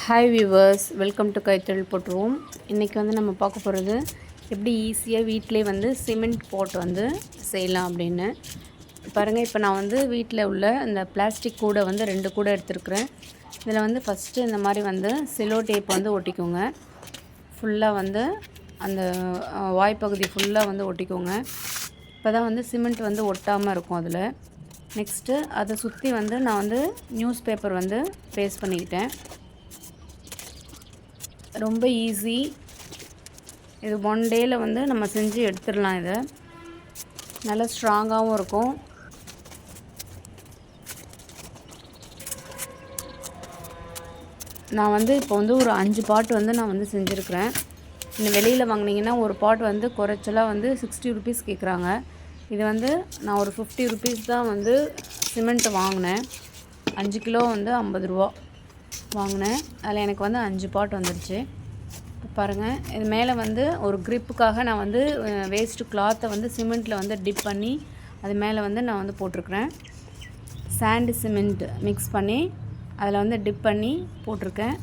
Hi viewers, welcome to கைத்தொழில் போட்டுருவோம். இன்றைக்கி வந்து நம்ம பார்க்க போகிறது எப்படி ஈஸியாக வீட்டிலே வந்து சிமெண்ட் போட்டு வந்து செய்யலாம் அப்படின்னு பாருங்கள். இப்போ நான் வந்து வீட்டில் உள்ள இந்த பிளாஸ்டிக் கூடை வந்து 2 கூடை எடுத்துருக்குறேன். இதில் வந்து ஃபஸ்ட்டு இந்த மாதிரி வந்து செலோ டேப் வந்து ஒட்டிக்கோங்க. ஃபுல்லாக வந்து அந்த வாய்ப்பகுதி ஃபுல்லாக வந்து ஒட்டிக்கோங்க. இப்போ தான் வந்து சிமெண்ட் வந்து ஒட்டாமல் இருக்கும். அதில் நெக்ஸ்ட்டு அதை சுற்றி வந்து நான் வந்து நியூஸ் பேப்பர் வந்து பேஸ்ட் பண்ணிக்கிட்டேன். ரொம்ப ஈஸி. இது 1 டேயில் வந்து நம்ம செஞ்சு எடுத்துடலாம். இதை நல்லா ஸ்ட்ராங்காகவும் இருக்கும். நான் வந்து இப்போ வந்து ஒரு 5 பாட் வந்து நான் வந்து செஞ்சுருக்கிறேன். இன்னும் வெளியில் வாங்கினீங்கன்னா ஒரு பாட் வந்து குறைச்சலாக வந்து 60 ருபீஸ் கேட்குறாங்க. இது வந்து நான் ஒரு 50 ருபீஸ் தான் வந்து சிமெண்ட்டு வாங்கினேன். 5 கிலோ வந்து 50 ரூபா வாங்கினேன். அதில் எனக்கு வந்து 5 பாட் வந்துடுச்சு. இப்போ பாருங்கள், இது மேலே வந்து ஒரு க்ரிப்புக்காக நான் வந்து வேஸ்ட்டு கிளாத்தை வந்து சிமெண்ட்டில் வந்து டிப் பண்ணி அது மேலே வந்து நான் வந்து போட்டிருக்கிறேன். சாண்டு சிமெண்ட் மிக்ஸ் பண்ணி அதில் வந்து டிப் பண்ணி போட்டிருக்கேன்.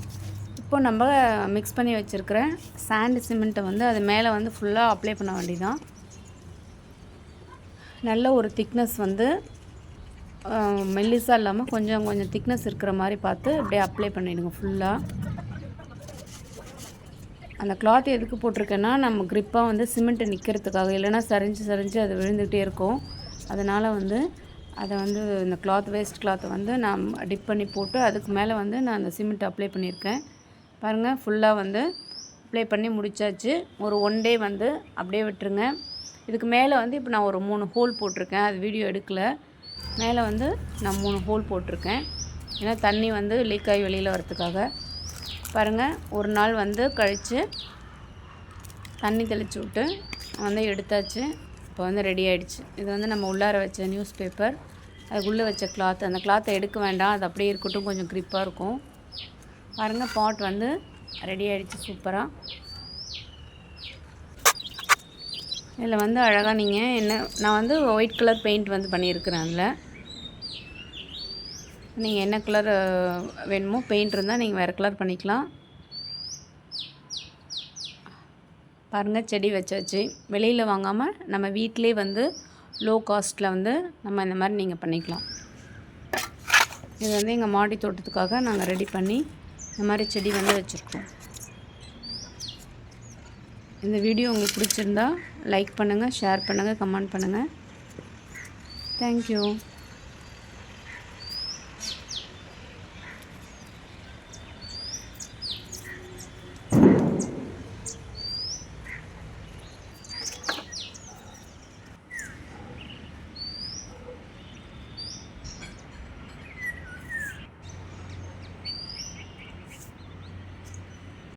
இப்போ நம்ம மிக்ஸ் பண்ணி வச்சுருக்கிற சாண்டு சிமெண்ட்டை வந்து அது மேலே வந்து ஃபுல்லாக அப்ளை பண்ண வேண்டியதான். நல்ல ஒரு திக்னஸ் வந்து மெல்லிஸாக இல்லாமல் கொஞ்சம் திக்னஸ் இருக்கிற மாதிரி பார்த்து அப்படியே அப்ளை பண்ணிவிடுங்க ஃபுல்லாக. அந்த கிளாத் எதுக்கு போட்டிருக்கேன்னா, நம்ம க்ரிப்பாக வந்து சிமெண்ட்டு நிற்கிறதுக்காக. இல்லைனா சரிஞ்சு அது விழுந்துகிட்டே இருக்கும். அதனால் வந்து அதை வந்து இந்த வேஸ்ட் கிளாத்தை வந்து நான் டிப் பண்ணி போட்டு அதுக்கு மேலே வந்து நான் அந்த சிமெண்ட் அப்ளை பண்ணியிருக்கேன். பாருங்கள், ஃபுல்லாக வந்து அப்ளை பண்ணி முடித்தாச்சு. ஒரு 1 டே வந்து அப்படியே விட்டுருங்க. இதுக்கு மேலே வந்து இப்போ நான் ஒரு 3 ஹோல் போட்டிருக்கேன். அது வீடியோ எடுக்கலை. மேலே வந்து நான் 3 ஹோல் போட்டிருக்கேன். ஏன்னா தண்ணி வந்து லீக் ஆகி வெளியில் வரத்துக்காக. பாருங்கள், ஒரு நாள் வந்து கழித்து தண்ணி தெளித்து விட்டு வந்து எடுத்தாச்சு. இப்போ வந்து ரெடி ஆகிடுச்சு. இது வந்து நம்ம உள்ளார வச்ச நியூஸ் பேப்பர், அதுக்குள்ளே வச்ச கிளாத். அந்த கிளாத்தை எடுக்க வேண்டாம், அது அப்படியே இருக்கட்டும், கொஞ்சம் க்ரிப்பாக இருக்கும். பாருங்கள், பாட் வந்து ரெடி ஆகிடுச்சு சூப்பராக. இதில் வந்து அழகாக நீங்கள் நான் வந்து ஒயிட் கலர் பெயிண்ட் வந்து பண்ணியிருக்கிறேன். அதில் நீங்கள் என்ன கலர் வேணுமோ பெயிண்ட் இருந்தால் நீங்கள் வேறு கலர் பண்ணிக்கலாம். பாருங்கள், செடி வச்சாச்சு. வெளியில் வாங்காமல் நம்ம வீட்டிலே வந்து லோ காஸ்ட்டில் வந்து நம்ம இந்த மாதிரி நீங்கள் பண்ணிக்கலாம். இது வந்து எங்கள் மாடி தோட்டத்துக்காக நாங்கள் ரெடி பண்ணி இந்த மாதிரி செடி வந்து வச்சுருக்கோம். இந்த வீடியோ உங்களுக்கு பிடிச்சிருந்தா லைக் பண்ணுங்கள், ஷேர் பண்ணுங்கள், கமெண்ட் பண்ணுங்கள். தேங்க்யூ.